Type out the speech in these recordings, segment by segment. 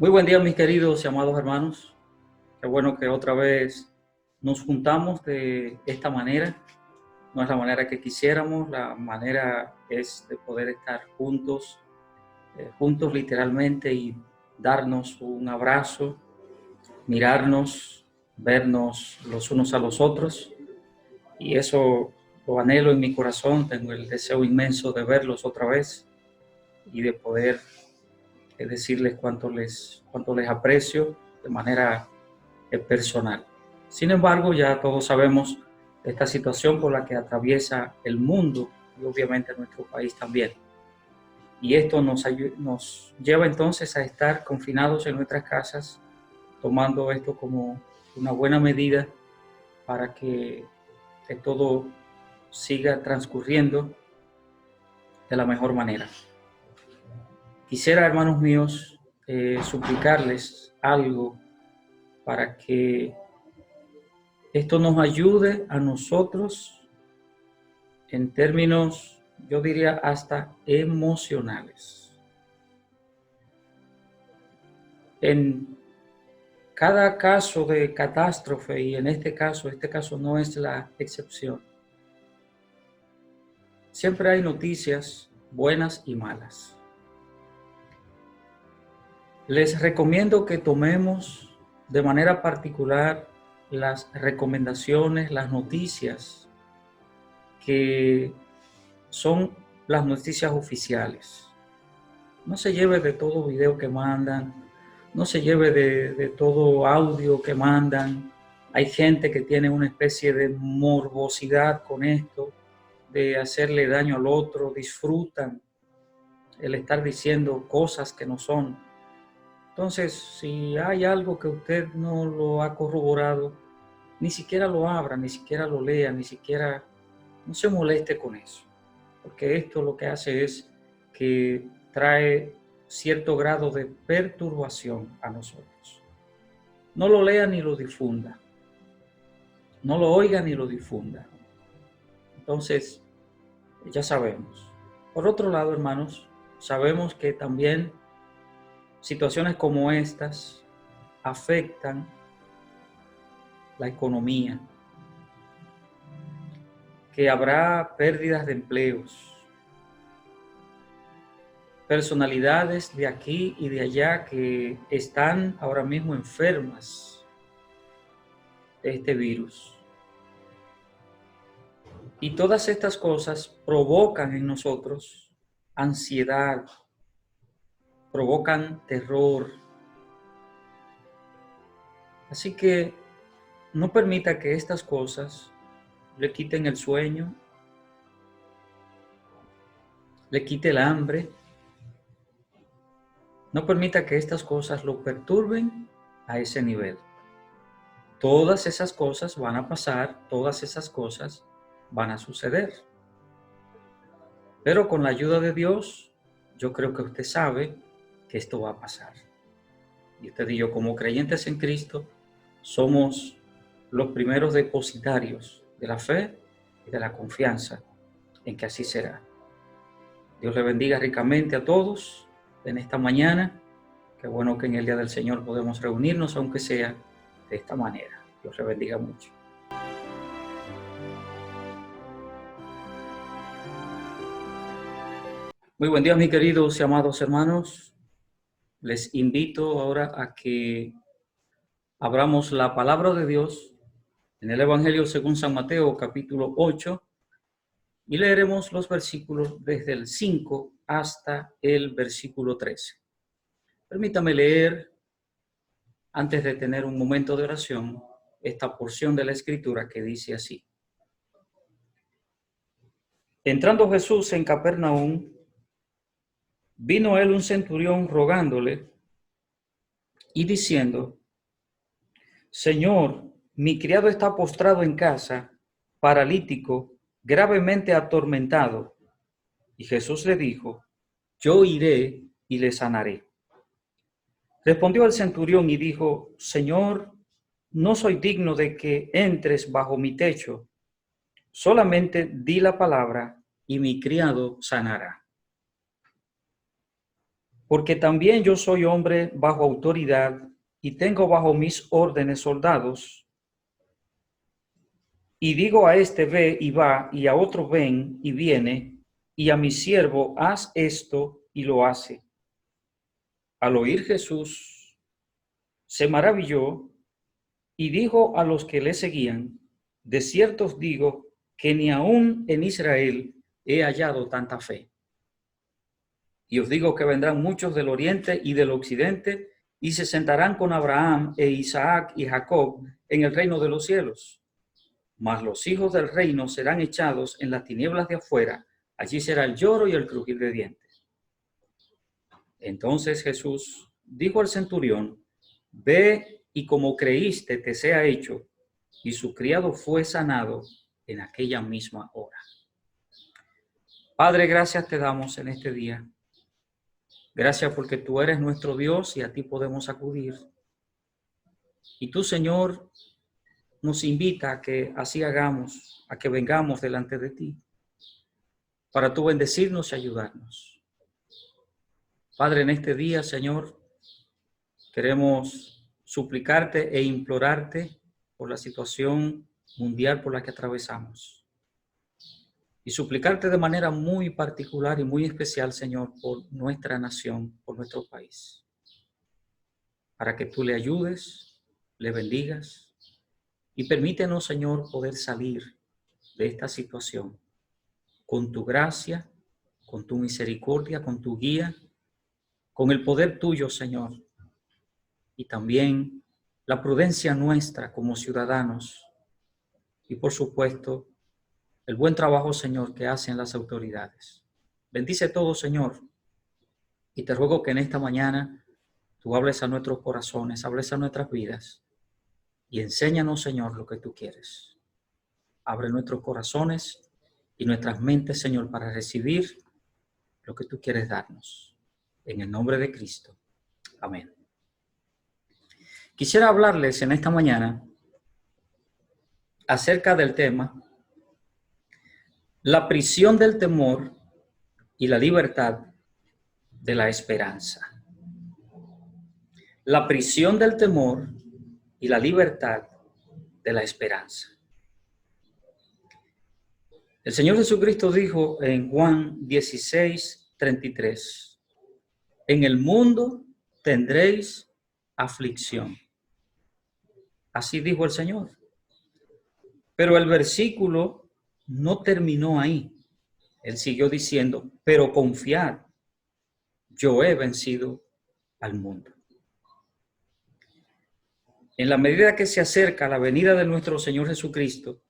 Muy buen día, mis queridos y amados hermanos. Qué bueno que otra vez nos juntamos de esta manera. No es la manera que quisiéramos, la manera es de poder estar juntos, juntos literalmente, y darnos un abrazo, mirarnos, vernos los unos a los otros. Y eso lo anhelo en mi corazón, tengo el deseo inmenso de verlos otra vez y de poder decirles cuánto les aprecio de manera personal. Sin embargo, ya todos sabemos esta situación por la que atraviesa el mundo y obviamente nuestro país también. Y esto nos lleva entonces a estar confinados en nuestras casas, tomando esto como una buena medida para que todo siga transcurriendo de la mejor manera. Quisiera, hermanos míos, suplicarles algo para que esto nos ayude a nosotros en términos, yo diría, hasta emocionales. En cada caso de catástrofe, y en este caso no es la excepción, siempre hay noticias buenas y malas. Les recomiendo que tomemos de manera particular las recomendaciones, las noticias que son las noticias oficiales. No se lleve de todo video que mandan, no se lleve de todo audio que mandan. Hay gente que tiene una especie de morbosidad con esto, de hacerle daño al otro, disfrutan el estar diciendo cosas que no son. Entonces, si hay algo que usted no lo ha corroborado, ni siquiera lo abra, ni siquiera lo lea, ni siquiera, no se moleste con eso. Porque esto lo que hace es que trae cierto grado de perturbación a nosotros. No lo lea ni lo difunda. No lo oiga ni lo difunda. Entonces, ya sabemos. Por otro lado, hermanos, sabemos que también situaciones como estas afectan la economía, que habrá pérdidas de empleos, personalidades de aquí y de allá que están ahora mismo enfermas de este virus. Y todas estas cosas provocan en nosotros ansiedad, provocan terror. Así que no permita que estas cosas le quiten el sueño, le quite el hambre. No permita que estas cosas lo perturben a ese nivel. Todas esas cosas van a pasar, todas esas cosas van a suceder. Pero con la ayuda de Dios, yo creo que usted sabe que esto va a pasar. Y usted y yo, como creyentes en Cristo, somos los primeros depositarios de la fe y de la confianza en que así será. Dios le bendiga ricamente a todos en esta mañana. Qué bueno que en el día del Señor podemos reunirnos, aunque sea de esta manera. Dios le bendiga mucho. Muy buen día, mis queridos y amados hermanos. Les invito ahora a que abramos la palabra de Dios en el Evangelio según San Mateo, capítulo 8, y leeremos los versículos desde el 5 hasta el versículo 13. Permítame leer, antes de tener un momento de oración, esta porción de la Escritura que dice así. Entrando Jesús en Capernaum, vino él un centurión rogándole y diciendo: Señor, mi criado está postrado en casa, paralítico, gravemente atormentado. Y Jesús le dijo: Yo iré y le sanaré. Respondió el centurión y dijo: Señor, no soy digno de que entres bajo mi techo. Solamente di la palabra y mi criado sanará. porque también yo soy hombre bajo autoridad y tengo bajo mis órdenes soldados. Y digo a este ve y va, y a otro ven y viene, y a mi siervo haz esto y lo hace. Al oír Jesús, se maravilló y dijo a los que le seguían: de cierto os digo que ni aún en Israel he hallado tanta fe. Y os digo que vendrán muchos del oriente y del occidente y se sentarán con Abraham e Isaac y Jacob en el reino de los cielos. Mas los hijos del reino serán echados en las tinieblas de afuera. Allí será el lloro y el crujir de dientes. Entonces Jesús dijo al centurión: ve y como creíste te sea hecho. Y su criado fue sanado en aquella misma hora. Padre, gracias te damos en este día. Gracias porque tú eres nuestro Dios y a ti podemos acudir. Y tú, Señor, nos invita a que así hagamos, a que vengamos delante de ti, para tú bendecirnos y ayudarnos. Padre, en este día, Señor, queremos suplicarte e implorarte por la situación mundial por la que atravesamos. Y suplicarte de manera muy particular y muy especial, Señor, por nuestra nación, por nuestro país, para que tú le ayudes, le bendigas y permítenos, Señor, poder salir de esta situación con tu gracia, con tu misericordia, con tu guía, con el poder tuyo, Señor, y también la prudencia nuestra como ciudadanos y, por supuesto, el buen trabajo, Señor, que hacen las autoridades. Bendice todo, Señor, y te ruego que en esta mañana tú hables a nuestros corazones, hables a nuestras vidas y enséñanos, Señor, lo que tú quieres. Abre nuestros corazones y nuestras mentes, Señor, para recibir lo que tú quieres darnos. En el nombre de Cristo. Amén. Quisiera hablarles en esta mañana acerca del tema la prisión del temor y la libertad de la esperanza. La prisión del temor y la libertad de la esperanza. El Señor Jesucristo dijo en Juan 16:33, en el mundo tendréis aflicción. Así dijo el Señor. Pero el versículo no terminó ahí. Él siguió diciendo, pero confiad, yo he vencido al mundo. En la medida que se acerca la venida de nuestro Señor Jesucristo,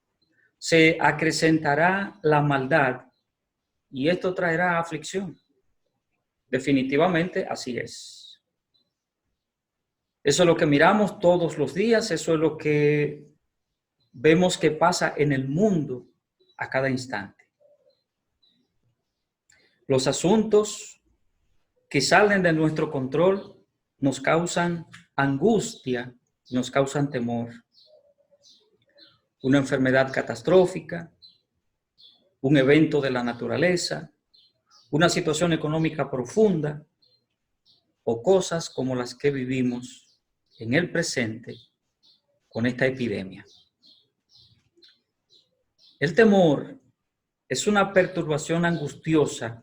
se acrecentará la maldad y esto traerá aflicción. Definitivamente así es. Eso es lo que miramos todos los días, eso es lo que vemos que pasa en el mundo a cada instante. Los asuntos que salen de nuestro control nos causan angustia, nos causan temor. Una enfermedad catastrófica, un evento de la naturaleza, una situación económica profunda o cosas como las que vivimos en el presente con esta epidemia. El temor es una perturbación angustiosa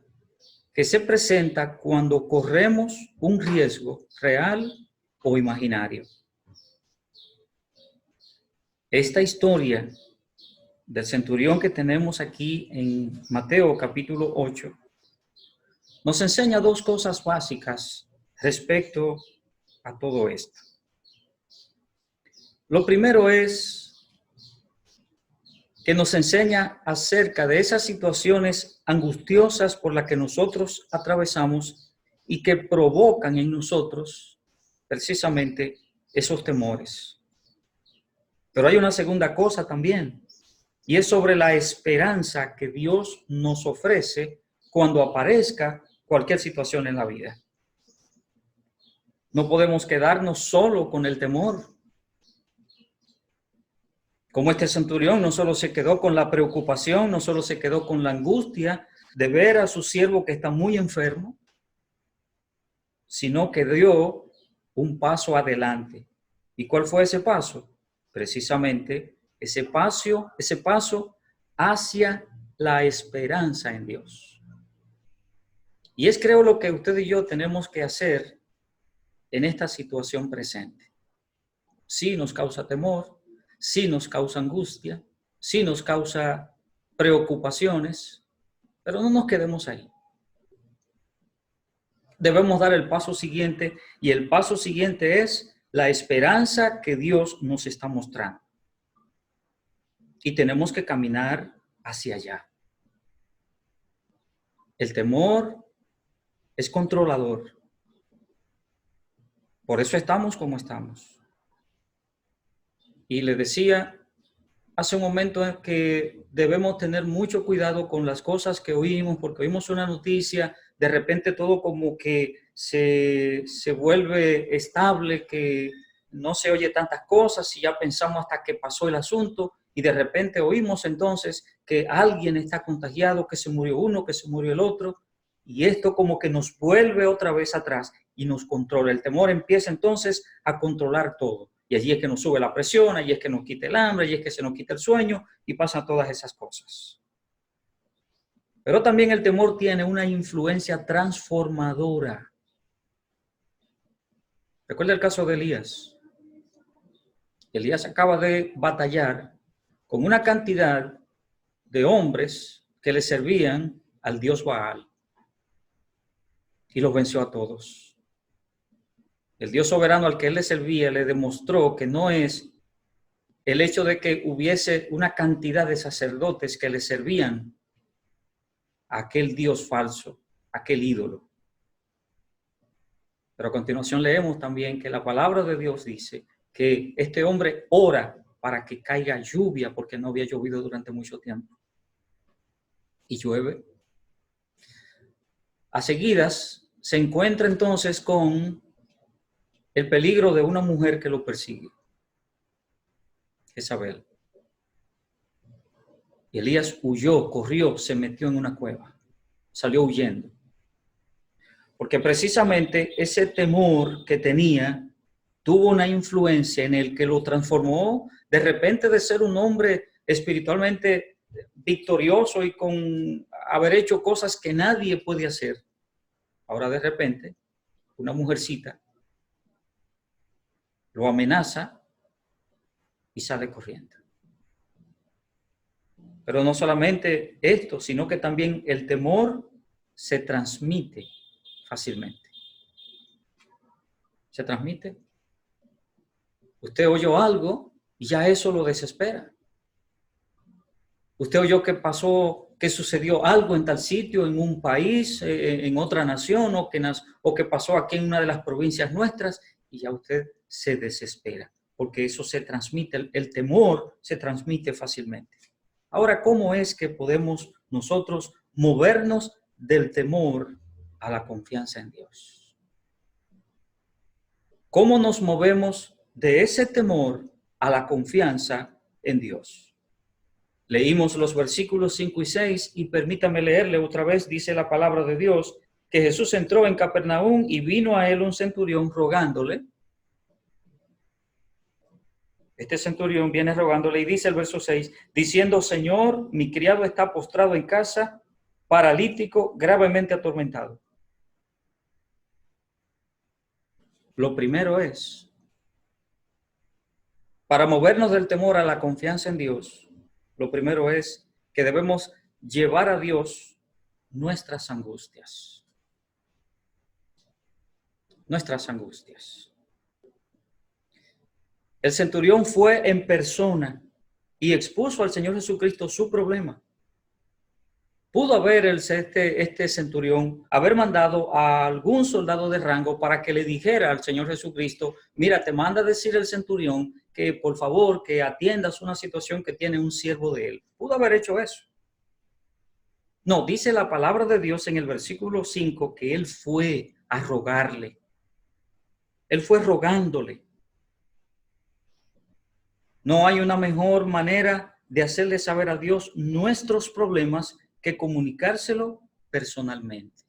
que se presenta cuando corremos un riesgo real o imaginario. Esta historia del centurión que tenemos aquí en Mateo capítulo 8 nos enseña dos cosas básicas respecto a todo esto. Lo primero es que nos enseña acerca de esas situaciones angustiosas por las que nosotros atravesamos y que provocan en nosotros precisamente esos temores. Pero hay una segunda cosa también, y es sobre la esperanza que Dios nos ofrece cuando aparezca cualquier situación en la vida. No podemos quedarnos solo con el temor. Como este centurión no solo se quedó con la preocupación, no solo se quedó con la angustia de ver a su siervo que está muy enfermo, sino que dio un paso adelante. ¿Y cuál fue ese paso? Precisamente ese paso hacia la esperanza en Dios. Y es, creo, lo que usted y yo tenemos que hacer en esta situación presente. Sí nos causa temor, sí nos causa angustia, sí nos causa preocupaciones, pero no nos quedemos ahí. Debemos dar el paso siguiente, y el paso siguiente es la esperanza que Dios nos está mostrando. Y tenemos que caminar hacia allá. El temor es controlador. Por eso estamos como estamos. Y le decía hace un momento que debemos tener mucho cuidado con las cosas que oímos, porque oímos una noticia, de repente todo como que se vuelve estable, que no se oye tantas cosas y ya pensamos hasta que pasó el asunto, y de repente oímos entonces que alguien está contagiado, que se murió uno, que se murió el otro, y esto como que nos vuelve otra vez atrás y nos controla. El temor empieza entonces a controlar todo. Y allí es que nos sube la presión, allí es que nos quita el hambre, allí es que se nos quita el sueño y pasan todas esas cosas. Pero también el temor tiene una influencia transformadora. Recuerda el caso de Elías. Elías acaba de batallar con una cantidad de hombres que le servían al dios Baal y los venció a todos. El Dios soberano al que él le servía le demostró que no es el hecho de que hubiese una cantidad de sacerdotes que le servían a aquel Dios falso, aquel ídolo. Pero a continuación leemos también que la palabra de Dios dice que este hombre ora para que caiga lluvia porque no había llovido durante mucho tiempo. Y llueve. A seguidas se encuentra entonces con el peligro de una mujer que lo persigue, Jezabel. Y Elías huyó, corrió, se metió en una cueva, salió huyendo. Porque precisamente ese temor que tenía tuvo una influencia en el que lo transformó de repente de ser un hombre espiritualmente victorioso y con haber hecho cosas que nadie puede hacer. Ahora de repente, una mujercita lo amenaza y sale corriendo. Pero no solamente esto, sino que también el temor se transmite fácilmente. Se transmite. Usted oyó algo y ya eso lo desespera. Usted oyó que pasó, que sucedió algo en tal sitio, en un país, en otra nación, o que pasó aquí en una de las provincias nuestras, y ya usted se desespera, porque eso se transmite, el temor se transmite fácilmente. Ahora, ¿cómo es que podemos nosotros movernos del temor a la confianza en Dios? ¿Cómo nos movemos de ese temor a la confianza en Dios? Leímos los versículos 5 y 6 y permítame leerle otra vez. Dice la palabra de Dios que Jesús entró en Capernaum y vino a él un centurión rogándole. Este centurión viene rogándole y dice el verso 6, diciendo: Señor, mi criado está postrado en casa, paralítico, gravemente atormentado. Lo primero es, para movernos del temor a la confianza en Dios, lo primero es que debemos llevar a Dios nuestras angustias. Nuestras angustias. El centurión fue en persona y expuso al Señor Jesucristo su problema. Pudo haber este centurión haber mandado a algún soldado de rango para que le dijera al Señor Jesucristo: mira, te manda a decir el centurión que por favor que atiendas una situación que tiene un siervo de él. Pudo haber hecho eso. No, dice la palabra de Dios en el versículo 5 que él fue a rogarle. Él fue rogándole. No hay una mejor manera de hacerle saber a Dios nuestros problemas que comunicárselo personalmente.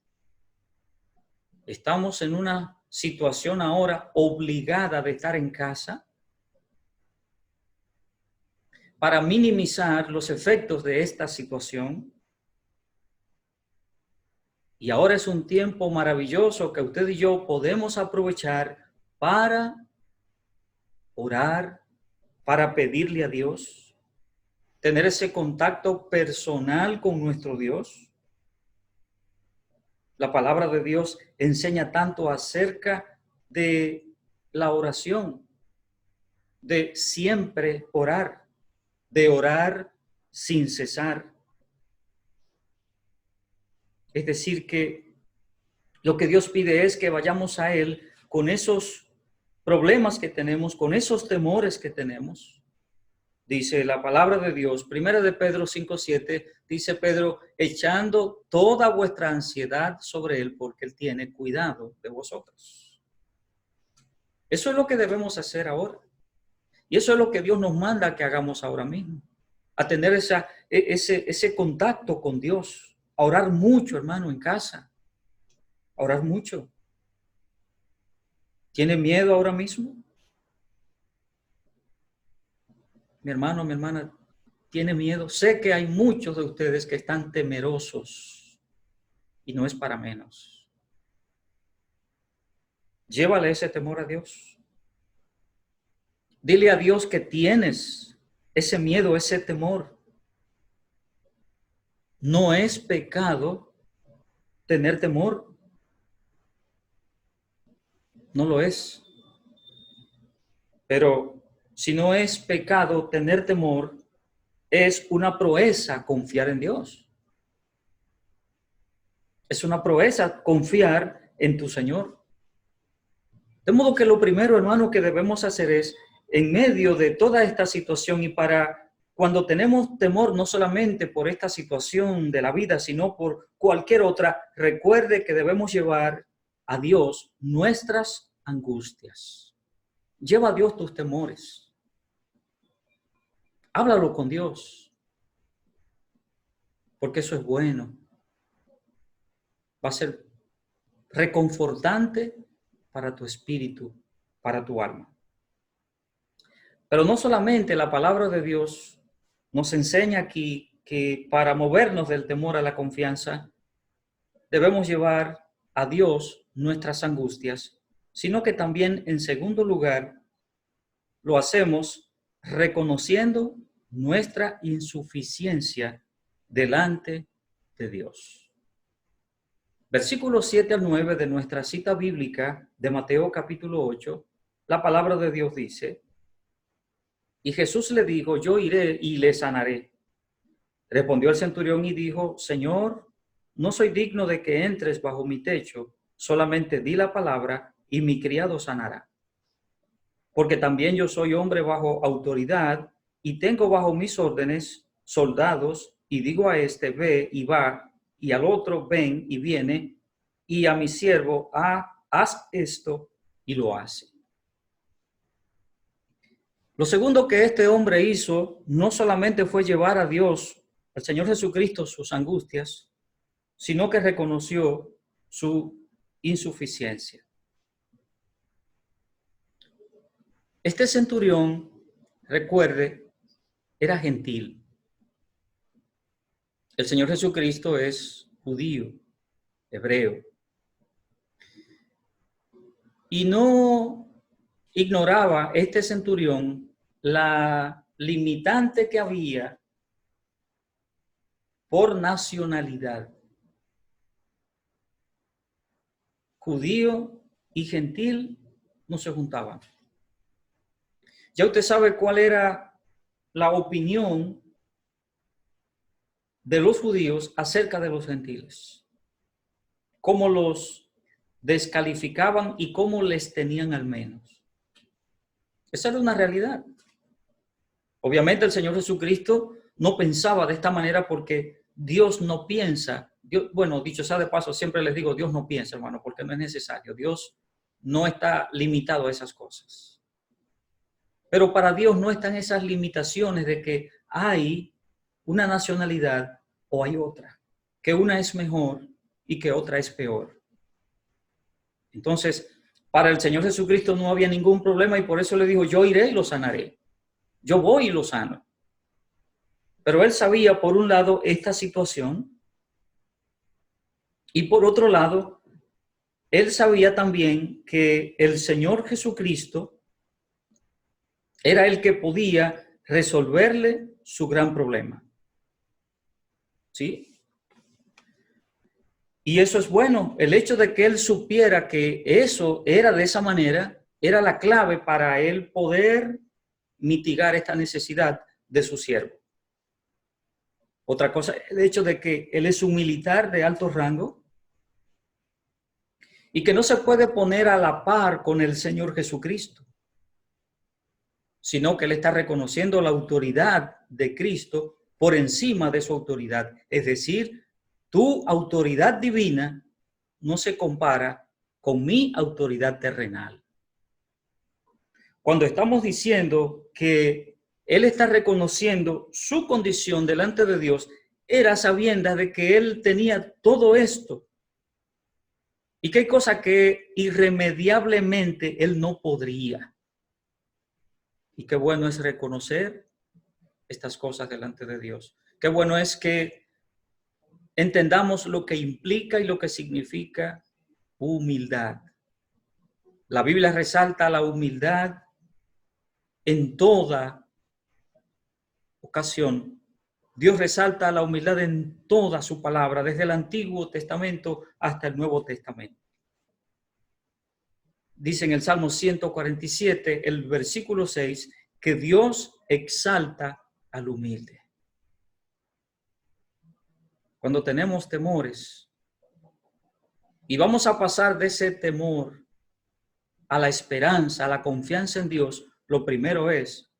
Estamos en una situación ahora obligada de estar en casa para minimizar los efectos de esta situación. Y ahora es un tiempo maravilloso que usted y yo podemos aprovechar para orar, para pedirle a Dios, tener ese contacto personal con nuestro Dios. La palabra de Dios enseña tanto acerca de la oración, de siempre orar, de orar sin cesar. Es decir, que lo que Dios pide es que vayamos a Él con esos problemas que tenemos, con esos temores que tenemos. Dice la palabra de Dios, 1 de Pedro 5:7, dice Pedro, echando toda vuestra ansiedad sobre Él, porque Él tiene cuidado de vosotros. Eso es lo que debemos hacer ahora. Y eso es lo que Dios nos manda que hagamos ahora mismo. A tener ese contacto con Dios. A orar mucho, hermano, en casa. A orar mucho. ¿Tiene miedo ahora mismo? Mi hermano, mi hermana, ¿tiene miedo? Sé que hay muchos de ustedes que están temerosos y no es para menos. Llévale ese temor a Dios. Dile a Dios que tienes ese miedo, ese temor. No es pecado tener temor. No lo es. Pero si no es pecado tener temor, es una proeza confiar en Dios. Es una proeza confiar en tu Señor. De modo que lo primero, hermano, que debemos hacer es, en medio de toda esta situación y para cuando tenemos temor, no solamente por esta situación de la vida, sino por cualquier otra, recuerde que debemos llevar a Dios nuestras angustias. Lleva a Dios tus temores. Háblalo con Dios, porque eso es bueno. Va a ser reconfortante para tu espíritu, para tu alma. Pero no solamente la palabra de Dios nos enseña aquí que para movernos del temor a la confianza, debemos llevar a Dios nuestras angustias, sino que también, en segundo lugar, lo hacemos reconociendo nuestra insuficiencia delante de Dios. Versículos 7 al 9 de nuestra cita bíblica de Mateo capítulo 8, la palabra de Dios dice, y Jesús le dijo, yo iré y le sanaré. Respondió el centurión y dijo, Señor, no soy digno de que entres bajo mi techo, solamente di la palabra y mi criado sanará. Porque también yo soy hombre bajo autoridad y tengo bajo mis órdenes soldados, y digo a este, ve y va, y al otro, ven y viene, y a mi siervo, haz esto, y lo hace. Lo segundo que este hombre hizo no solamente fue llevar a Dios, al Señor Jesucristo, sus angustias, sino que reconoció su insuficiencia. Este centurión, recuerde, era gentil. El Señor Jesucristo es judío, hebreo. Y no ignoraba este centurión la limitante que había por nacionalidad. Judío y gentil no se juntaban. Ya usted sabe cuál era la opinión de los judíos acerca de los gentiles. Cómo los descalificaban y cómo les tenían al menos. Esa era una realidad. Obviamente el Señor Jesucristo no pensaba de esta manera porque Dios no piensa. Dios, bueno, dicho sea de paso, siempre les digo, Dios no piensa, hermano, porque no es necesario. Dios no está limitado a esas cosas. Pero para Dios no están esas limitaciones de que hay una nacionalidad o hay otra, que una es mejor y que otra es peor. Entonces, para el Señor Jesucristo no había ningún problema y por eso le dijo, yo iré y lo sanaré. Yo voy y lo sano. Pero él sabía, por un lado, esta situación y por otro lado, él sabía también que el Señor Jesucristo era el que podía resolverle su gran problema. ¿Sí? Y eso es bueno. El hecho de que él supiera que eso era de esa manera, era la clave para él poder mitigar esta necesidad de su siervo. Otra cosa, el hecho de que él es un militar de alto rango y que no se puede poner a la par con el Señor Jesucristo, sino que él está reconociendo la autoridad de Cristo por encima de su autoridad. Es decir, tu autoridad divina no se compara con mi autoridad terrenal. Cuando estamos diciendo que él está reconociendo su condición delante de Dios, era sabienda de que él tenía todo esto y que hay cosas que irremediablemente él no podría. Y qué bueno es reconocer estas cosas delante de Dios. Qué bueno es que entendamos lo que implica y lo que significa humildad. La Biblia resalta la humildad en toda ocasión. Dios resalta la humildad en toda su palabra, desde el Antiguo Testamento hasta el Nuevo Testamento. Dice en el Salmo 147, el versículo 6, que Dios exalta al humilde. Cuando tenemos temores y vamos a pasar de ese temor a la esperanza, a la confianza en Dios, lo primero es,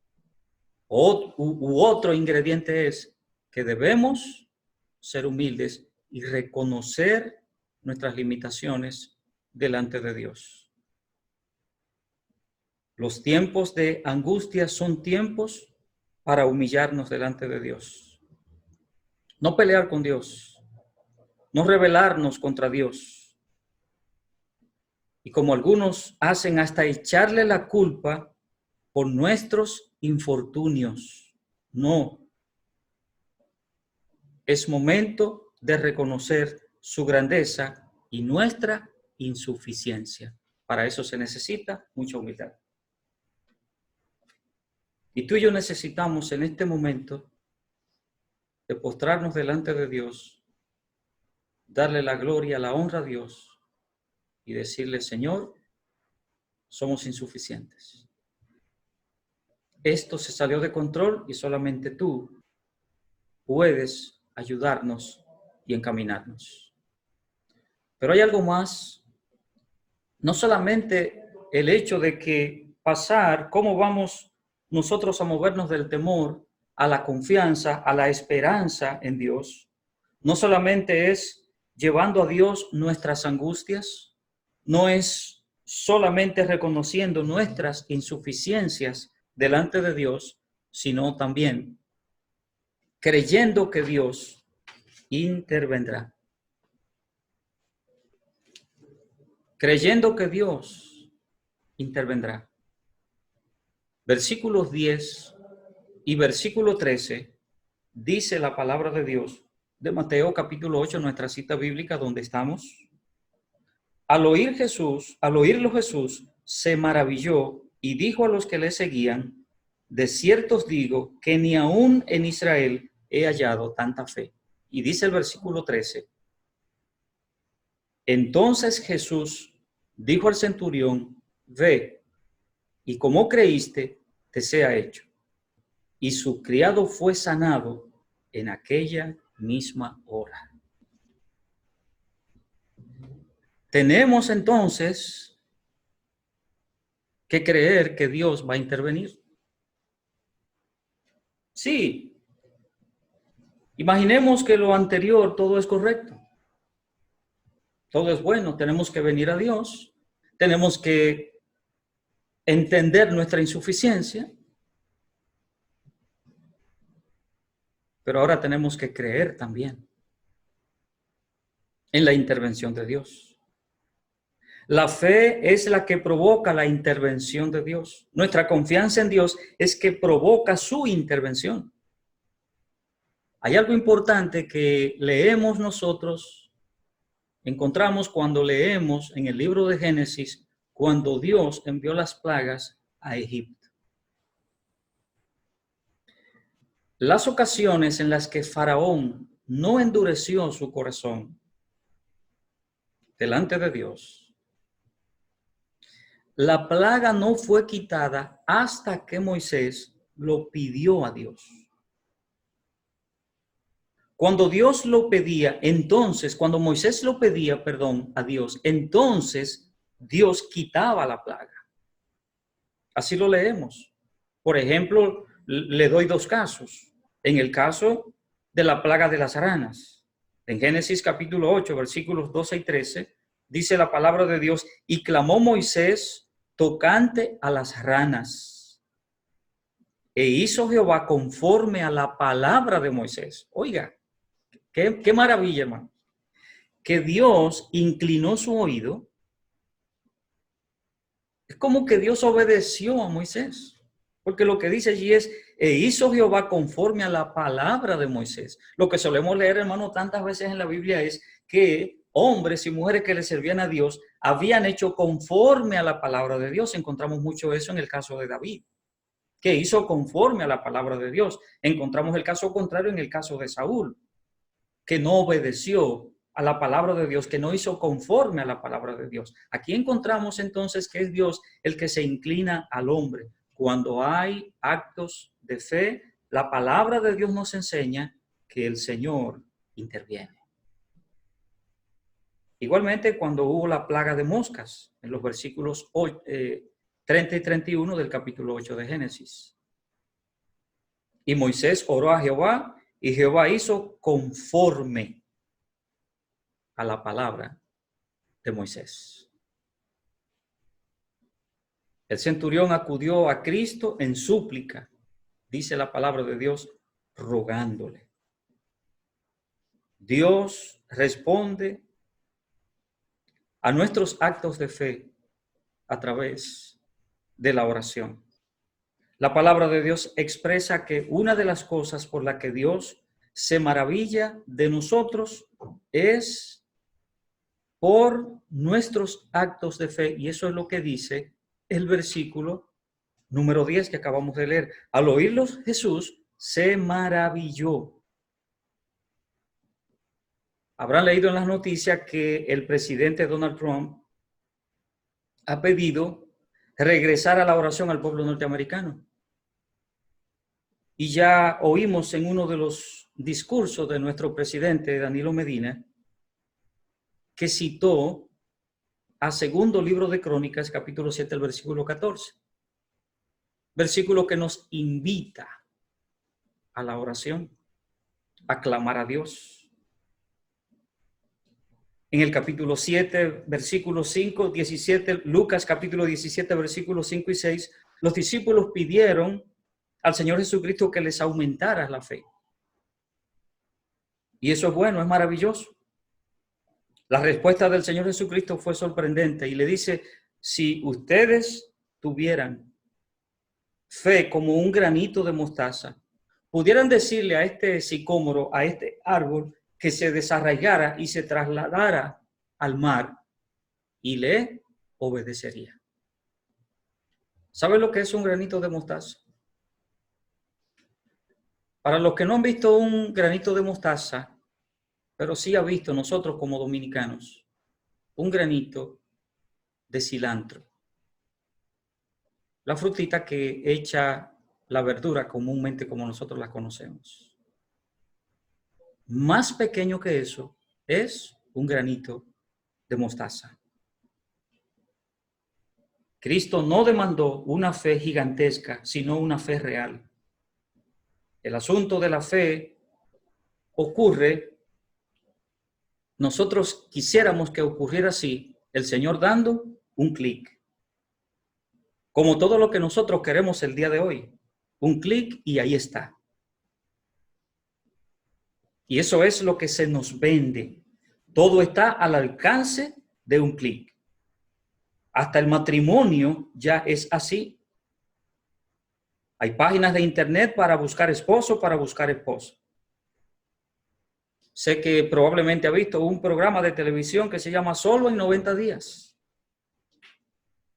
otro ingrediente es que debemos ser humildes y reconocer nuestras limitaciones delante de Dios. Los tiempos de angustia son tiempos para humillarnos delante de Dios. No pelear con Dios, no rebelarnos contra Dios. Y como algunos hacen, hasta echarle la culpa por nuestros infortunios. No. Es momento de reconocer su grandeza y nuestra insuficiencia. Para eso se necesita mucha humildad. Y tú y yo necesitamos en este momento de postrarnos delante de Dios, darle la gloria, la honra a Dios y decirle, Señor, somos insuficientes. Esto se salió de control y solamente tú puedes ayudarnos y encaminarnos. Pero hay algo más, no solamente el hecho de que pasar, cómo vamos nosotros a movernos del temor a la confianza, a la esperanza en Dios, no solamente es llevando a Dios nuestras angustias, no es solamente reconociendo nuestras insuficiencias delante de Dios, sino también creyendo que Dios intervendrá. Creyendo que Dios intervendrá. Versículos 10 y versículo 13 dice la palabra de Dios de Mateo capítulo 8, nuestra cita bíblica donde estamos. Al oírlo Jesús se maravilló y dijo a los que le seguían, de cierto os digo que ni aún en Israel he hallado tanta fe. Y dice el versículo 13, entonces Jesús dijo al centurión, ve, y como creíste, te sea hecho. Y su criado fue sanado en aquella misma hora. Tenemos entonces que creer que Dios va a intervenir. Sí, imaginemos que lo anterior todo es correcto. Todo es bueno, tenemos que venir a Dios, tenemos que entender nuestra insuficiencia, pero ahora tenemos que creer también en la intervención de Dios. La fe es la que provoca la intervención de Dios. Nuestra confianza en Dios es que provoca su intervención. Hay algo importante que leemos nosotros, encontramos cuando leemos en el libro de Génesis, cuando Dios envió las plagas a Egipto. Las ocasiones en las que Faraón no endureció su corazón delante de Dios, la plaga no fue quitada hasta que Moisés lo pidió a Dios. Cuando Dios lo pedía, entonces, cuando Moisés lo pedía, a Dios, entonces Dios quitaba la plaga. Así lo leemos. Por ejemplo, le doy dos casos. En el caso de la plaga de las ranas, en Génesis capítulo 8, versículos 12 y 13, dice la palabra de Dios, y clamó Moisés tocante a las ranas. E hizo Jehová conforme a la palabra de Moisés. Oiga, qué maravilla, hermano. Que Dios inclinó su oído. Es como que Dios obedeció a Moisés. Porque lo que dice allí es, e hizo Jehová conforme a la palabra de Moisés. Lo que solemos leer, hermano, tantas veces en la Biblia es que hombres y mujeres que le servían a Dios habían hecho conforme a la palabra de Dios. Encontramos mucho eso en el caso de David, que hizo conforme a la palabra de Dios. Encontramos el caso contrario en el caso de Saúl, que no obedeció a la palabra de Dios, que no hizo conforme a la palabra de Dios. Aquí encontramos entonces que es Dios el que se inclina al hombre. Cuando hay actos de fe, la palabra de Dios nos enseña que el Señor interviene. Igualmente, cuando hubo la plaga de moscas, en los versículos 30 y 31 del capítulo 8 de Génesis. Y Moisés oró a Jehová, y Jehová hizo conforme a la palabra de Moisés. El centurión acudió a Cristo en súplica, dice la palabra de Dios, rogándole. Dios responde a nuestros actos de fe a través de la oración. La palabra de Dios expresa que una de las cosas por la que Dios se maravilla de nosotros es por nuestros actos de fe, y eso es lo que dice el versículo número 10 que acabamos de leer. Al oírlos, Jesús se maravilló. Habrán leído en las noticias que el presidente Donald Trump ha pedido regresar a la oración al pueblo norteamericano. Y ya oímos en uno de los discursos de nuestro presidente, Danilo Medina, que citó a segundo libro de Crónicas, capítulo 7, el versículo 14. Versículo que nos invita a la oración, a clamar a Dios. En el capítulo 7, versículo 5, 17, Lucas capítulo 17, versículos 5 y 6, los discípulos pidieron al Señor Jesucristo que les aumentara la fe. Y eso es bueno, es maravilloso. La respuesta del Señor Jesucristo fue sorprendente y le dice, si ustedes tuvieran fe como un granito de mostaza, pudieran decirle a este sicómoro, a este árbol, que se desarraigara y se trasladara al mar, y le obedecería. ¿Sabe lo que es un granito de mostaza? Para los que no han visto un granito de mostaza, pero sí ha visto nosotros como dominicanos, un granito de cilantro. La frutita que echa la verdura comúnmente como nosotros la conocemos. Más pequeño que eso es un granito de mostaza. Cristo no demandó una fe gigantesca, sino una fe real. El asunto de la fe ocurre, nosotros quisiéramos que ocurriera así, el Señor dando un clic. Como todo lo que nosotros queremos el día de hoy. Un clic y ahí está. Y eso es lo que se nos vende. Todo está al alcance de un clic. Hasta el matrimonio ya es así. Hay páginas de internet para buscar esposo, para buscar esposa. Sé que probablemente ha visto un programa de televisión que se llama Solo en 90 días.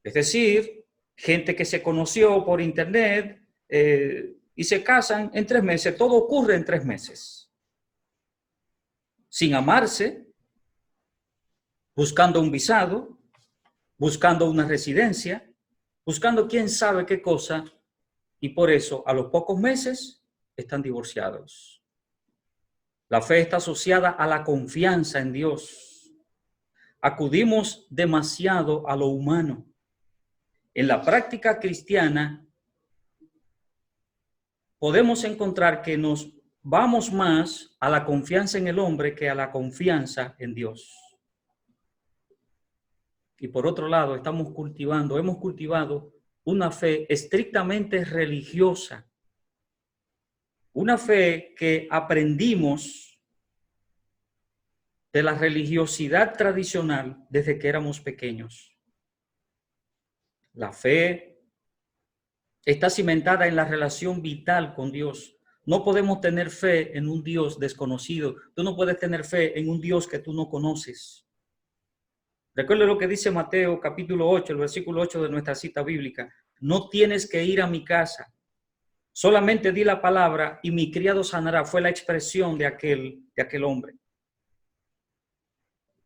Es decir, gente que se conoció por internet y se casan en 3 meses. Todo ocurre en 3 meses. Sin amarse, buscando un visado, buscando una residencia, buscando quién sabe qué cosa, y por eso a los pocos meses están divorciados. La fe está asociada a la confianza en Dios. Acudimos demasiado a lo humano. En la práctica cristiana podemos encontrar que nos vamos más a la confianza en el hombre que a la confianza en Dios. Y por otro lado, hemos cultivado una fe estrictamente religiosa, una fe que aprendimos de la religiosidad tradicional desde que éramos pequeños. La fe está cimentada en la relación vital con Dios. No podemos tener fe en un Dios desconocido. Tú no puedes tener fe en un Dios que tú no conoces. Recuerda lo que dice Mateo capítulo 8, el versículo 8 de nuestra cita bíblica. No tienes que ir a mi casa. Solamente di la palabra y mi criado sanará. Fue la expresión de aquel hombre.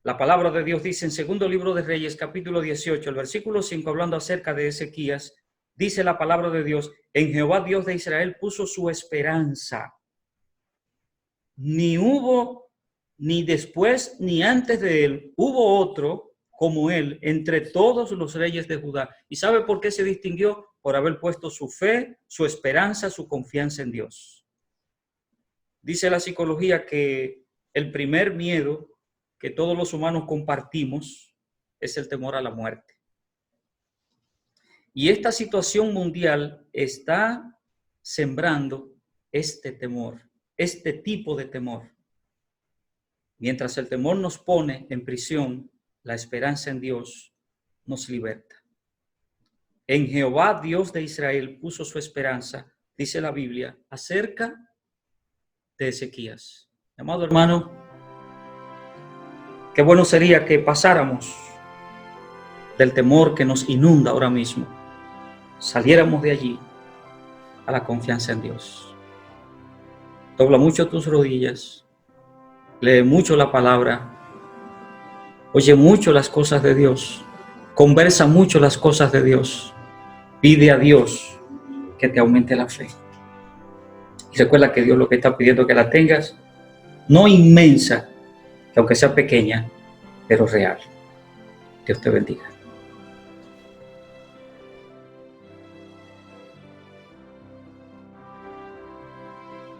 La palabra de Dios dice en segundo libro de Reyes, capítulo 18, el versículo 5, hablando acerca de Ezequías, dice la palabra de Dios, en Jehová Dios de Israel puso su esperanza. Ni hubo, ni después, ni antes de él, hubo otro como él entre todos los reyes de Judá. ¿Y sabe por qué se distinguió? Por haber puesto su fe, su esperanza, su confianza en Dios. Dice la psicología que el primer miedo que todos los humanos compartimos es el temor a la muerte. Y esta situación mundial está sembrando este temor, este tipo de temor. Mientras el temor nos pone en prisión, la esperanza en Dios nos liberta. En Jehová, Dios de Israel, puso su esperanza, dice la Biblia, acerca de Ezequías. Amado hermano, qué bueno sería que pasáramos del temor que nos inunda ahora mismo, saliéramos de allí a la confianza en Dios. Dobla mucho tus rodillas, lee mucho la palabra, oye mucho las cosas de Dios, conversa mucho las cosas de Dios, pide a Dios que te aumente la fe. Y recuerda que Dios lo que está pidiendo es que la tengas, no inmensa, que aunque sea pequeña, pero real. Dios te bendiga.